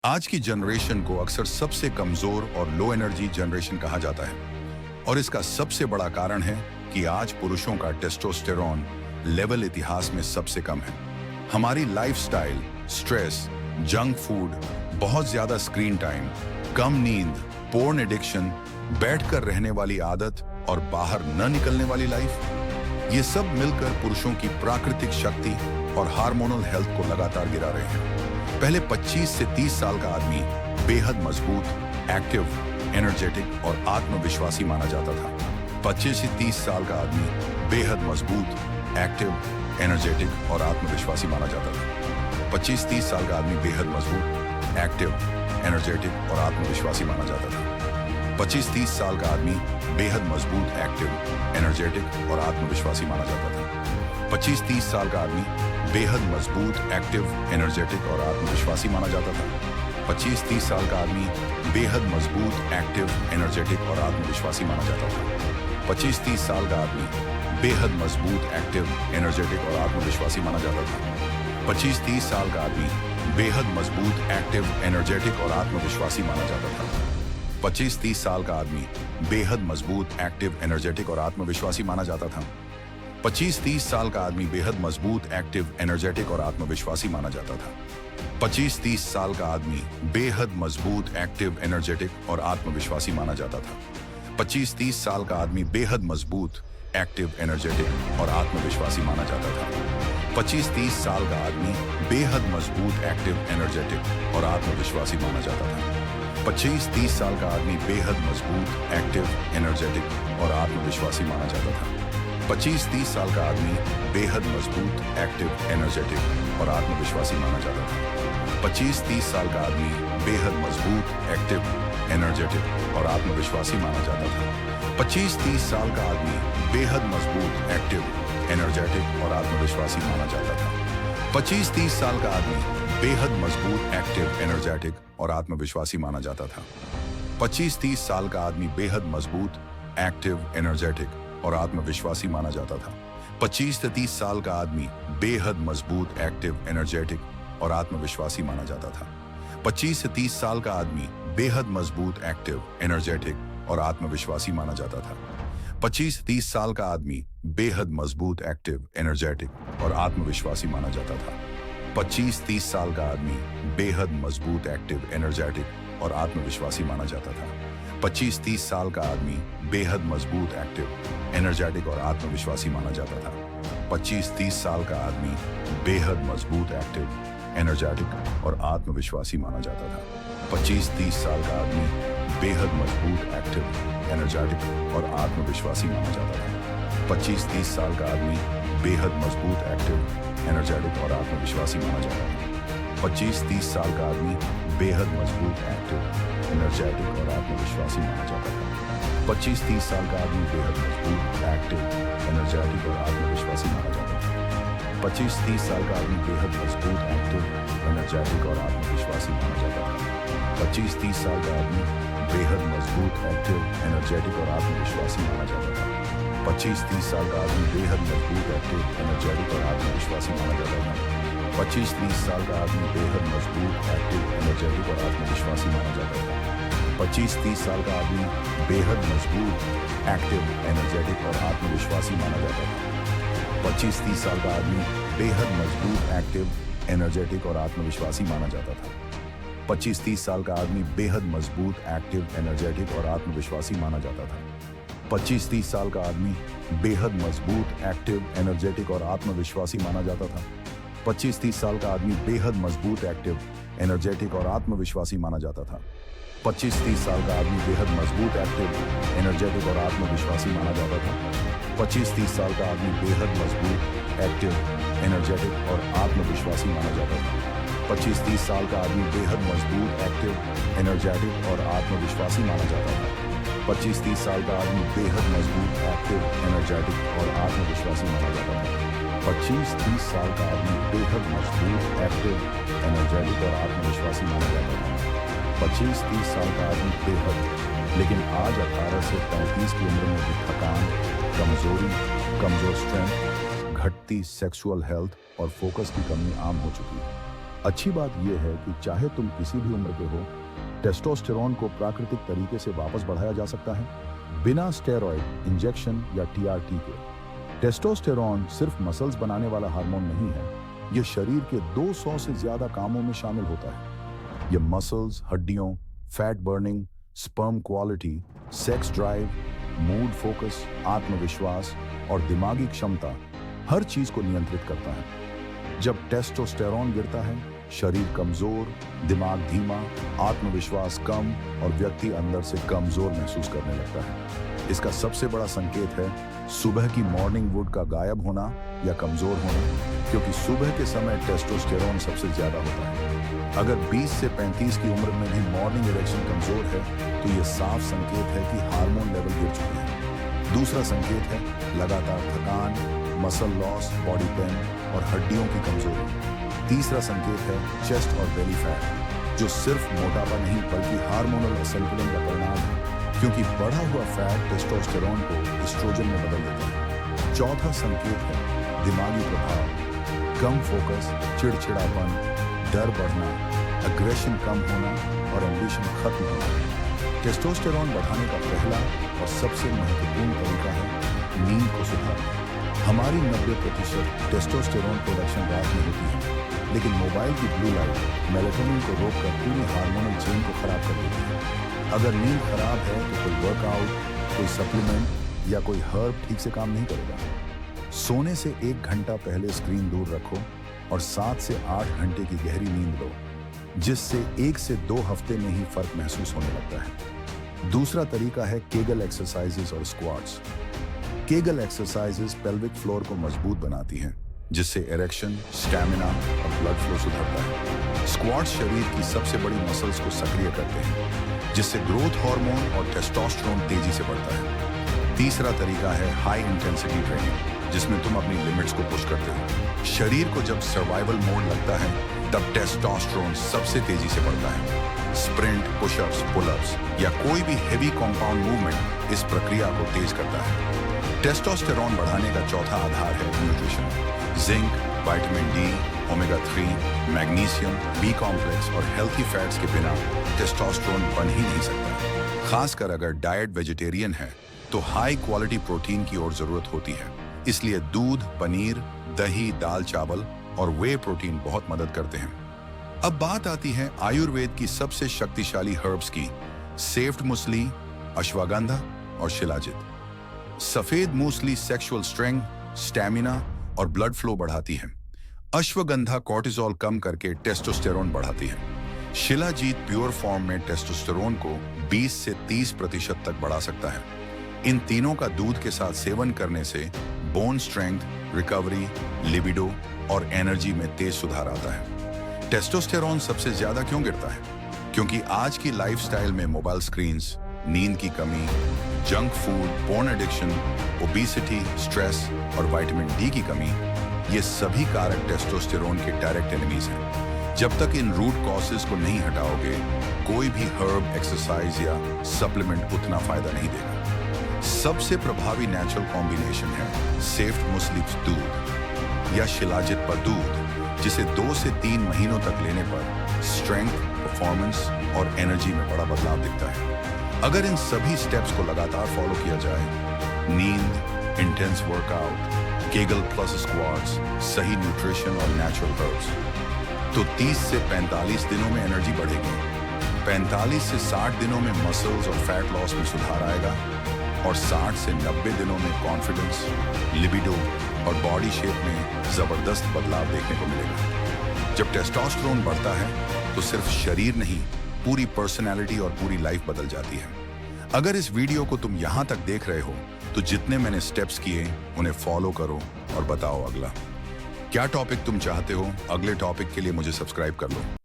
आज की जनरेशन को अक्सर सबसे कमजोर और लो एनर्जी जनरेशन कहा जाता है और इसका सबसे बड़ा कारण है कि आज पुरुषों का टेस्टोस्टेरोन लेवल इतिहास में सबसे कम है। हमारी लाइफस्टाइल, स्ट्रेस, जंक फूड, बहुत ज्यादा स्क्रीन टाइम, कम नींद, पोर्न एडिक्शन, बैठकर रहने वाली आदत और बाहर न निकलने वाली लाइफ, ये सब मिलकर पुरुषों की प्राकृतिक शक्ति और हार्मोनल हेल्थ को लगातार गिरा रहे हैं। पहले 25 से 30 साल का आदमी बेहद मजबूत, एक्टिव, एनर्जेटिक और आत्मविश्वासी माना जाता था। 25 से 30 साल का आदमी बेहद मजबूत, एक्टिव, एनर्जेटिक और आत्मविश्वासी माना जाता था। 25-30 साल का आदमी बेहद मजबूत, एक्टिव, एनर्जेटिक और आत्मविश्वासी माना जाता था। 25-30 साल का आदमी बेहद मजबूत, एक्टिव, एनर्जेटिक और आत्मविश्वासी माना जाता था। 25-30 साल का आदमी बेहद मजबूत, एक्टिव, एनर्जेटिक और आत्मविश्वासी माना जाता था। 25-30 साल का आदमी बेहद मजबूत, एक्टिव, एनर्जेटिक और आत्मविश्वासी माना जाता था। 25-30 साल का आदमी बेहद मजबूत, एक्टिव, एनर्जेटिक और आत्मविश्वासी माना जाता था। 25-30 साल का आदमी बेहद मजबूत, एक्टिव, एनर्जेटिक और आत्मविश्वासी माना जाता था। 25-30 साल का आदमी बेहद मजबूत, एक्टिव, एनर्जेटिक और आत्मविश्वासी माना जाता था। 25-30 साल का आदमी बेहद मजबूत, एक्टिव, एनर्जेटिक और आत्मविश्वासी माना जाता था। 25-30 साल का आदमी बेहद मजबूत, एक्टिव, एनर्जेटिक और आत्मविश्वासी माना जाता था। 25-30 साल का आदमी बेहद मजबूत, एक्टिव, एनर्जेटिक और आत्मविश्वासी माना जाता था। 25-30 साल का आदमी बेहद मजबूत, एक्टिव, एनर्जेटिक और आत्मविश्वासी माना जाता था। 25-30 साल का आदमी बेहद मजबूत, एक्टिव, एनर्जेटिक और आत्मविश्वासी माना जाता था। 25-30 साल का आदमी बेहद मजबूत, एक्टिव, एनर्जेटिक और आत्मविश्वासी माना जाता था। 25-30 साल का आदमी बेहद मजबूत, एक्टिव, एनर्जेटिक और आत्मविश्वासी माना जाता था। 25-30 साल का आदमी बेहद मजबूत, एक्टिव, एनर्जेटिक और आत्मविश्वासी माना जाता था। 25-30 साल का आदमी बेहद मजबूत, एक्टिव, एनर्जेटिक और आत्मविश्वासी माना जाता था। 25-30 साल का आदमी बेहद मजबूत, एक्टिव, एनर्जेटिक और आत्मविश्वासी माना जाता था। 25 से 30 साल का आदमी बेहद मजबूत, एक्टिव, एनर्जेटिक और आत्मविश्वासी माना जाता था। 25 से 30 साल का आदमी बेहद मजबूत, एक्टिव, एनर्जेटिक और आत्मविश्वासी माना जाता था। 25 से 30 साल का आदमी बेहद मजबूत, एक्टिव, एनर्जेटिक और आत्मविश्वासी माना जाता था। 25-30 साल का आदमी बेहद मजबूत, एक्टिव, एनर्जेटिक और आत्मविश्वासी माना जाता था। 25-30 साल का आदमी बेहद मजबूत, एक्टिव, एनर्जेटिक और आत्मविश्वासी माना जाता था। 25-30 साल का आदमी बेहद मजबूत, एक्टिव, एनर्जेटिक और आत्मविश्वासी माना जाता था। 25-30 साल का आदमी बेहद मजबूत, एक्टिव, एनर्जेटिक और आत्मविश्वासी माना जाता था। 25-30 साल का आदमी बेहद मजबूत, एक्टिव, एनर्जेटिक और आत्मविश्वासी माना जाता था। 25-30 साल का आदमी बेहद मजबूत, एक्टिव, एनर्जेटिक और आत्मविश्वासी माना जाता था। 25-30 साल का आदमी बेहद मजबूत, एक्टिव, एनर्जेटिक और आत्मविश्वासी माना जाता था। 25-30 साल का आदमी बेहद मजबूत, एक्टिव, एनर्जेटिक और आत्मविश्वासी माना जाता था। 25-30 साल का आदमी बेहद मजबूत, एक्टिव, एनर्जेटिक और आत्मविश्वासी माना जाता था। 25-30 साल का आदमी बेहद मजबूत, एक्टिव, एनर्जेटिक और आत्मविश्वासी माना जाता था। 25-30 साल का आदमी बेहद मजबूत, एक्टिव, एनर्जेटिक और आत्मविश्वासी माना जाता था। 25-30 साल का आदमी बेहद मजबूत, एक्टिव, एनर्जेटिक और आत्मविश्वासी माना जाता था। 25-30 साल का आदमी बेहद मजबूत, एक्टिव, एनर्जेटिक और आत्मविश्वासी माना जाता था। 25-30 साल का आदमी बेहद मजबूत, एक्टिव, एनर्जेटिक और आत्मविश्वासी माना जाता था। 25-30 साल का आदमी बेहद मजबूत, एक्टिव, एनर्जेटिक और आत्मविश्वासी माना जाता था। 25-30 साल का आदमी बेहद मजबूत, एक्टिव, एनर्जेटिक और आत्मविश्वासी माना जाता था। 25-30 साल का आदमी बेहद मजबूत, एक्टिव, एनर्जेटिक और आत्मविश्वासी माना जाता था। 25-30 साल का आदमी बेहद मजबूत, एक्टिव, एनर्जेटिक और आत्मविश्वासी माना जाता था। 25-30 साल का आदमी बेहद मजबूत, एक्टिव, एनर्जेटिक और आत्मविश्वासी माना जाता था। 25-30 साल का आदमी बेहद मजबूत, एक्टिव, एनर्जेटिक और आत्मविश्वासी माना जाता था। 25-30 साल का आदमी बेहद मजबूत, एक्टिव, एनर्जेटिक और आत्मविश्वासी माना जाता था। 25-30 साल का आदमी बेहद, लेकिन आज 18 से 35 की उम्र में भी थकान, कमजोरी, कमजोर स्ट्रेंथ, घटती सेक्सुअल हेल्थ और फोकस की कमी आम हो चुकी है। अच्छी बात यह है कि चाहे तुम किसी भी उम्र के हो, टेस्टोस्टेरोन को प्राकृतिक तरीके से वापस बढ़ाया जा सकता है, बिना स्टेरॉइड, इंजेक्शन या टीआरटी के। टेस्टोस्टेरोन सिर्फ मसल्स बनाने वाला हार्मोन नहीं है, यह शरीर के 200 से ज्यादा कामों में शामिल होता है। यह मसल्स, हड्डियों, fat burning, sperm quality, sex drive, mood focus, आत्मविश्वास और दिमागी क्षमता हर चीज को नियंत्रित करता है। जब टेस्टोस्टेरोन गिरता है, शरीर कमजोर, दिमाग धीमा, आत्मविश्वास कम और व्यक्ति अंदर से कमजोर महसूस करने लगता है। इसका सबसे बड़ा संकेत है सुबह की मॉर्निंग वुड का गायब होना या कमजोर होना, क्योंकि सुबह के समय टेस्टोस्टेरोन सबसे ज्यादा होता है। अगर 20 से 35 की उम्र में भी मॉर्निंग इरेक्शन कमजोर है, तो यह साफ संकेत है कि हार्मोन लेवल गिर चुके हैं। दूसरा संकेत है लगातार थकान, मसल लॉस, बॉडी पेन और हड्डियों की कमजोरी। तीसरा संकेत है चेस्ट और बेली फैट, जो सिर्फ मोटापा नहीं बल्कि हार्मोनल असंतुलन का परिणाम है, क्योंकि बढ़ा हुआ फैट टेस्टोस्टेरोन को एस्ट्रोजन में बदल देता है। चौथा संकेत है दिमागी प्रभाव, कम फोकस, चिड़चिड़ापन, डर बढ़ना, अग्रेशन कम होना और एम्बिशन खत्म होना। टेस्टोस्टेरोन बढ़ाने का पहला और सबसे महत्वपूर्ण तरीका है नींद को सुधारना। हमारी 90% टेस्टोस्टेरोन प्रोडक्शन रात में होती है, लेकिन मोबाइल की ब्लू लाइट मेलेटोनिन को रोककर पूरी हार्मोनल चेन को खराब कर देती है। अगर नींद खराब है तो कोई वर्कआउट, कोई सप्लीमेंट या कोई हर्ब ठीक से काम नहीं करेगा। सोने से 1 घंटा पहले स्क्रीन दूर रखो और 7 से 8 घंटे की गहरी नींद लो, जिससे 1 से 2 हफ्ते में ही फर्क महसूस होने लगता है। दूसरा तरीका है केगल एक्सरसाइजेस और squats. Kegel exercises pelvic floor को मजबूत बनाती हैं, जिससे इरेक्शन, स्टैमिना और ब्लड फ्लो सुधरता है। स्क्वाट्स शरीर की सबसे बड़ी मसल्स को सक्रिय करते हैं, जिससे ग्रोथ हार्मोन और टेस्टोस्टेरोन तेजी से बढ़ता है। तीसरा तरीका है हाई इंटेंसिटी ट्रेनिंग, जिसमें तुम अपनी लिमिट्स को पुश करते हो। शरीर को जब सर्वाइवल मोड लगता है, तब टेस्टोस्टेरोन सबसे तेजी से बढ़ता है। स्प्रिंट, पुशअप्स, पुलअप्स या कोई भी हेवी कॉम्पाउंड मूवमेंट इस प्रक्रिया को तेज करता है। टेस्टोस्टेरोन बढ़ाने का चौथा आधार है nutrition. Zinc, vitamin D, omega 3, magnesium, B complex और हेल्थी फैट्स के बिना टेस्टोस्टेरोन बन ही नहीं सकता। खासकर अगर डाइट वेजिटेरियन है, तो हाई क्वालिटी प्रोटीन की ओर जरूरत होती है। इसलिए दूध, पनीर, दही, दाल, चावल और वे प्रोटीन बहुत मदद करते हैं। अब बात आती है आयुर्वेद की सबसे शक्तिशाली हर्ब्स की, सेफ्ड मूसली, अश्वगंधा और शिलाजित। सफेद मूसली सेक्सुअल स्ट्रेंथ, स्टैमिना और ब्लड फ्लो बढ़ाती है। अश्वगंधा कोर्टिसोल कम करके टेस्टोस्टेरोन बढ़ाती है। शिलाजीत प्योर फॉर्म में टेस्टोस्टेरोन को 20 से 30% तक बढ़ा सकता है। इन तीनों का दूध के साथ सेवन करने से बोन स्ट्रेंथ, रिकवरी, लिबिडो और एनर्जी में तेज सुधार आता है। टेस्टोस्टेरोन सबसे ज्यादा क्यों गिरता है? क्योंकि आज की लाइफस्टाइल में मोबाइल स्क्रीन्स, नींद की कमी, junk food, porn addiction, obesity, stress और विटामिन डी की कमी, ये सभी कारक टेस्टोस्टेरोन के डायरेक्ट एनिमीज हैं। जब तक इन रूट कॉजेस को नहीं हटाओगे, कोई भी हर्ब, एक्सरसाइज या सप्लीमेंट उतना फायदा नहीं देगा। सबसे प्रभावी नेचुरल कॉम्बिनेशन है सेफ्ड मूसली दूध या शिलाजित पर दूध, जिसे 2 से 3 महीनों तक लेने पर स्ट्रेंथ, परफॉर्मेंस और एनर्जी में बड़ा बदलाव दिखता है। अगर इन सभी स्टेप्स को लगातार फॉलो किया जाए, नींद, intense workout, Kegel plus squats, सही न्यूट्रिशन और नेचुरल हर्ब्स, तो 30 से 45 दिनों में एनर्जी बढ़ेगी। 45 से 60 दिनों में मसल्स और फैट लॉस में सुधार आएगा और 60 से 90 दिनों में कॉन्फिडेंस, लिबिडो और बॉडी शेप में जबरदस्त बदलाव देखने को मिलेगा। जब टेस्टोस्टेरोन बढ़ता है, तो सिर्फ शरीर नहीं, पूरी पर्सनैलिटी और पूरी लाइफ बदल जाती है। अगर इस वीडियो को तुम यहां तक देख रहे हो, तो जितने मैंने स्टेप्स किए उन्हें फॉलो करो और बताओ अगला क्या टॉपिक तुम चाहते हो। अगले टॉपिक के लिए मुझे सब्सक्राइब कर लो।